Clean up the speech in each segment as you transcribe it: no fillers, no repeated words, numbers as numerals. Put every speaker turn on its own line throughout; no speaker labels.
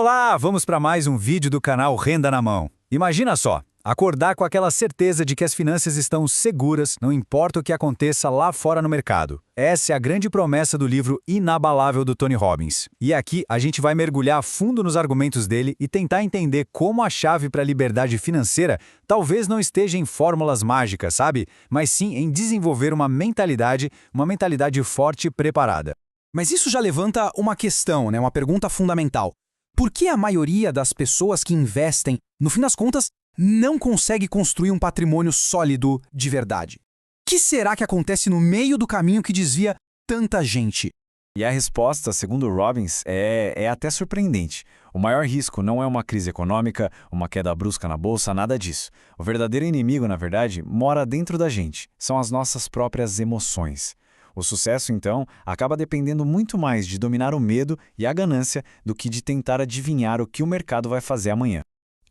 Olá, vamos para mais um vídeo do canal Renda na Mão. Imagina só, acordar com aquela certeza de que as finanças estão seguras, não importa o que aconteça lá fora no mercado. Essa é a grande promessa do livro Inabalável do Tony Robbins. E aqui a gente vai mergulhar a fundo nos argumentos dele e tentar entender como a chave para a liberdade financeira talvez não esteja em fórmulas mágicas, sabe? Mas sim em desenvolver uma mentalidade forte e preparada.
Mas isso já levanta uma questão, uma pergunta fundamental. Por que a maioria das pessoas que investem, no fim das contas, não consegue construir um patrimônio sólido de verdade? O que será que acontece no meio do caminho que desvia tanta gente?
E a resposta, segundo Robbins, é até surpreendente. O maior risco não é uma crise econômica, uma queda brusca na bolsa, nada disso. O verdadeiro inimigo, na verdade, mora dentro da gente. São as nossas próprias emoções. O sucesso, então, acaba dependendo muito mais de dominar o medo e a ganância do que de tentar adivinhar o que o mercado vai fazer amanhã.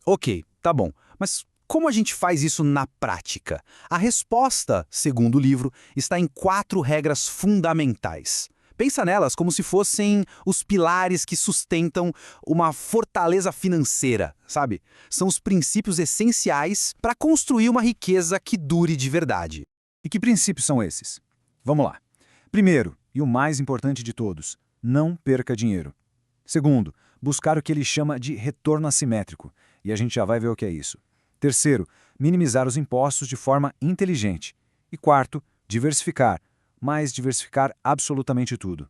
Ok, tá bom. Mas como a gente faz isso na prática? A resposta, segundo o livro, está em 4 regras fundamentais. Pensa nelas como se fossem os pilares que sustentam uma fortaleza financeira, sabe? São os princípios essenciais para construir uma riqueza que dure de verdade.
E que princípios são esses? Vamos lá. Primeiro, e o mais importante de todos, não perca dinheiro. Segundo, buscar o que ele chama de retorno assimétrico, e a gente já vai ver o que é isso. Terceiro, minimizar os impostos de forma inteligente. E quarto, diversificar, mas diversificar absolutamente tudo.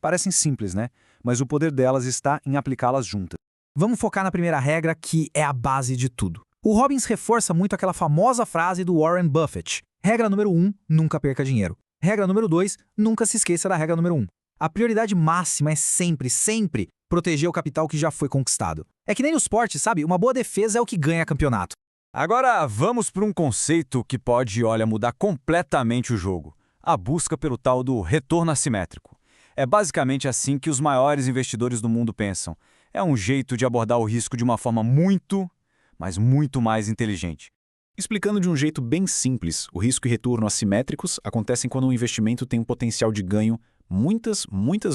Parecem simples, né? Mas o poder delas está em aplicá-las juntas.
Vamos focar na primeira regra, que é a base de tudo. O Robbins reforça muito aquela famosa frase do Warren Buffett. Regra número 1, nunca perca dinheiro. Regra número 2, nunca se esqueça da regra número 1. A prioridade máxima é sempre proteger o capital que já foi conquistado. É que nem no esporte, sabe? Uma boa defesa é o que ganha campeonato.
Agora vamos para um conceito que pode, mudar completamente o jogo. A busca pelo tal do retorno assimétrico. É basicamente assim que os maiores investidores do mundo pensam. É um jeito de abordar o risco de uma forma muito mais inteligente.
Explicando de um jeito bem simples, o risco e retorno assimétricos acontecem quando um investimento tem um potencial de ganho muitas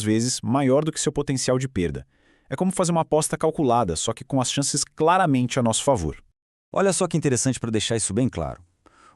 vezes maior do que seu potencial de perda. É como fazer uma aposta calculada, só que com as chances claramente a nosso favor.
Olha só que interessante para deixar isso bem claro.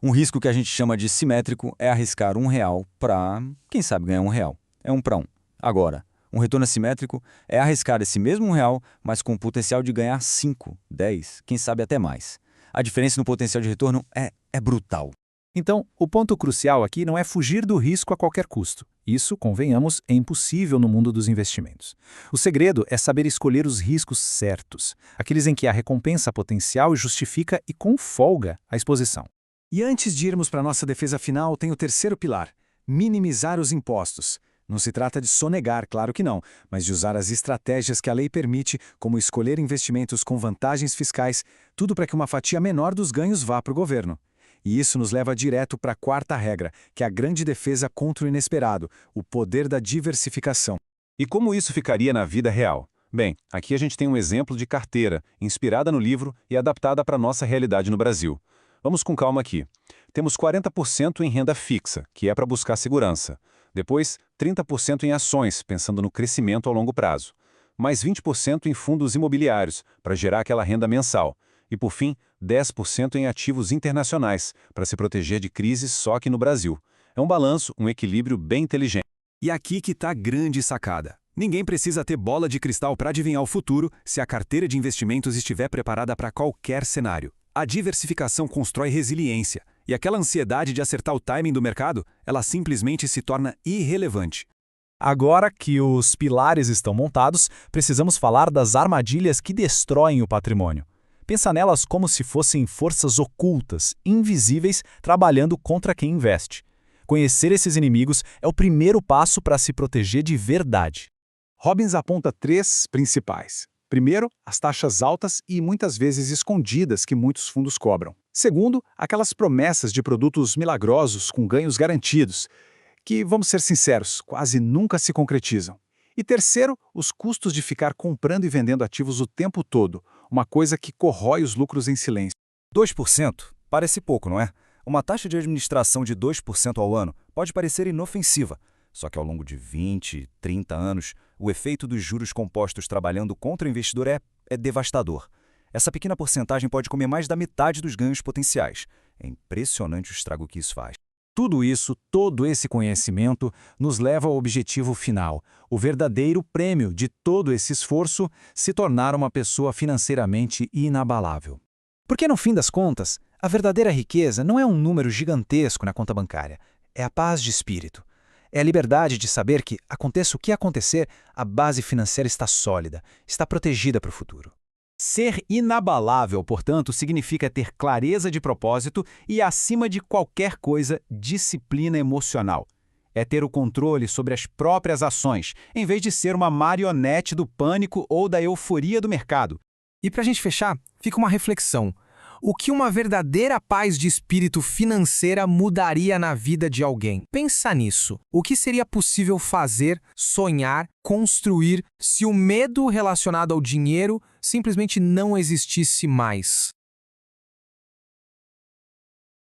Um risco que a gente chama de simétrico é arriscar R$1 para, quem sabe, ganhar R$1. É 1 para 1. Agora, um retorno assimétrico é arriscar esse mesmo R$1, mas com o potencial de ganhar 5, 10, quem sabe até mais. A diferença no potencial de retorno é brutal.
Então, o ponto crucial aqui não é fugir do risco a qualquer custo. Isso, convenhamos, é impossível no mundo dos investimentos. O segredo é saber escolher os riscos certos, aqueles em que a recompensa potencial justifica e com folga a exposição.
E antes de irmos para a nossa defesa final, tem o terceiro pilar, minimizar os impostos. Não se trata de sonegar, claro que não, mas de usar as estratégias que a lei permite, como escolher investimentos com vantagens fiscais, tudo para que uma fatia menor dos ganhos vá para o governo. E isso nos leva direto para a quarta regra, que é a grande defesa contra o inesperado, o poder da diversificação.
E como isso ficaria na vida real? Bem, aqui a gente tem um exemplo de carteira, inspirada no livro e adaptada para a nossa realidade no Brasil. Vamos com calma aqui. Temos 40% em renda fixa, que é para buscar segurança. Depois, 30% em ações, pensando no crescimento ao longo prazo. Mais 20% em fundos imobiliários, para gerar aquela renda mensal. E, por fim, 10% em ativos internacionais, para se proteger de crises só aqui no Brasil. É um balanço, um equilíbrio bem inteligente.
E aqui que está a grande sacada. Ninguém precisa ter bola de cristal para adivinhar o futuro se a carteira de investimentos estiver preparada para qualquer cenário. A diversificação constrói resiliência, e aquela ansiedade de acertar o timing do mercado, ela simplesmente se torna irrelevante.
Agora que os pilares estão montados, precisamos falar das armadilhas que destroem o patrimônio. Pensa nelas como se fossem forças ocultas, invisíveis, trabalhando contra quem investe. Conhecer esses inimigos é o primeiro passo para se proteger de verdade.
Robbins aponta 3 principais. Primeiro, as taxas altas e muitas vezes escondidas que muitos fundos cobram. Segundo, aquelas promessas de produtos milagrosos com ganhos garantidos, que, vamos ser sinceros, quase nunca se concretizam. E terceiro, os custos de ficar comprando e vendendo ativos o tempo todo, uma coisa que corrói os lucros em silêncio.
2% parece pouco, não é? Uma taxa de administração de 2% ao ano pode parecer inofensiva, só que ao longo de 20, 30 anos, o efeito dos juros compostos trabalhando contra o investidor é devastador. Essa pequena porcentagem pode comer mais da metade dos ganhos potenciais. É impressionante o estrago que isso faz.
Tudo isso, todo esse conhecimento, nos leva ao objetivo final, o verdadeiro prêmio de todo esse esforço, se tornar uma pessoa financeiramente inabalável. Porque, no fim das contas, a verdadeira riqueza não é um número gigantesco na conta bancária, é a paz de espírito. É a liberdade de saber que, aconteça o que acontecer, a base financeira está sólida, está protegida para o futuro.
Ser inabalável, portanto, significa ter clareza de propósito e, acima de qualquer coisa, disciplina emocional. É ter o controle sobre as próprias ações, em vez de ser uma marionete do pânico ou da euforia do mercado.
E para a gente fechar, fica uma reflexão. O que uma verdadeira paz de espírito financeira mudaria na vida de alguém? Pensa nisso. O que seria possível fazer, sonhar, construir se o medo relacionado ao dinheiro simplesmente não existisse mais?